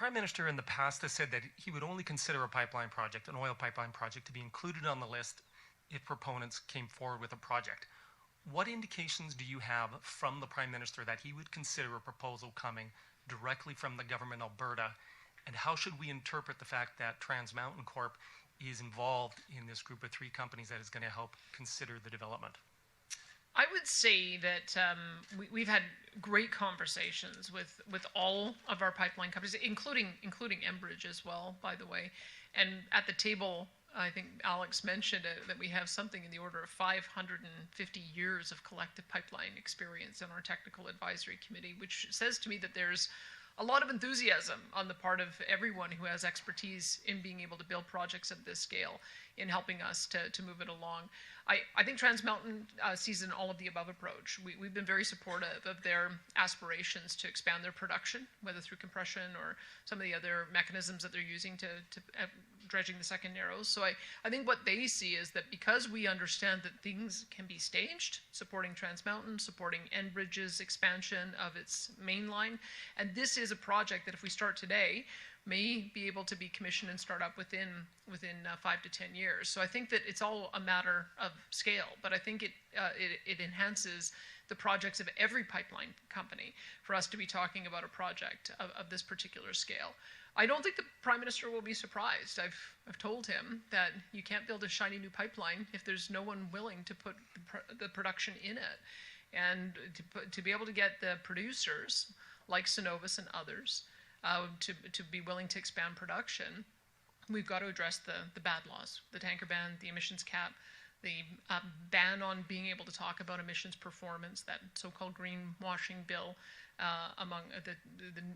Prime Minister in the past has said that he would only consider a pipeline project, an oil pipeline project, to be included on the list if proponents came forward with a project. What indications do you have from the Prime Minister that he would consider a proposal coming directly from the government of Alberta? And how should we interpret the fact that Trans Mountain Corp is involved in this group of 3 companies that is going to help consider the development? I would say that we've had great conversations with all of our pipeline companies, including Enbridge as well, by the way. And at the table, I think Alex mentioned that we have something in the order of 550 years of collective pipeline experience in our technical advisory committee, which says to me that there's a lot of enthusiasm on the part of everyone who has expertise in being able to build projects of this scale in helping us to move it along. I think Trans Mountain sees an all-of-the-above approach. We've been very supportive of their aspirations to expand their production, whether through compression or some of the other mechanisms that they're using to dredging the second Narrows. So I think what they see is that because we understand that things can be staged, supporting Trans Mountain, supporting Enbridge's expansion of its main line, and this is a project that if we start today, may be able to be commissioned and start up within 5 to 10 years. So I think that it's all a matter of scale, but I think it enhances the projects of every pipeline company for us to be talking about a project of this particular scale. I don't think the Prime Minister will be surprised. I've told him that you can't build a shiny new pipeline if there's no one willing to put the production in it. And to be able to get the producers like Cenovus and others to be willing to expand production, we've got to address the bad laws, the tanker ban, the emissions cap, the ban on being able to talk about emissions performance, that so-called greenwashing bill, among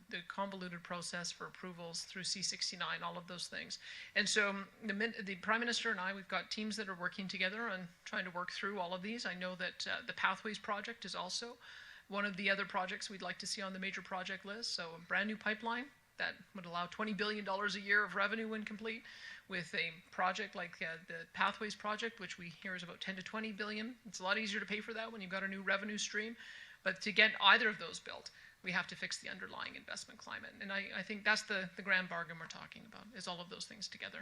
the convoluted process for approvals through C69, all of those things. And so the Prime Minister and I, we've got teams that are working together on trying to work through all of these. I know that the Pathways project is also one of the other projects we'd like to see on the major project list. So a brand new pipeline that would allow $20 billion a year of revenue when complete, with a project like the Pathways project, which we hear is about 10 to 20 billion. It's a lot easier to pay for that when you've got a new revenue stream. But to get either of those built, we have to fix the underlying investment climate. And I think that's the grand bargain we're talking about, is all of those things together.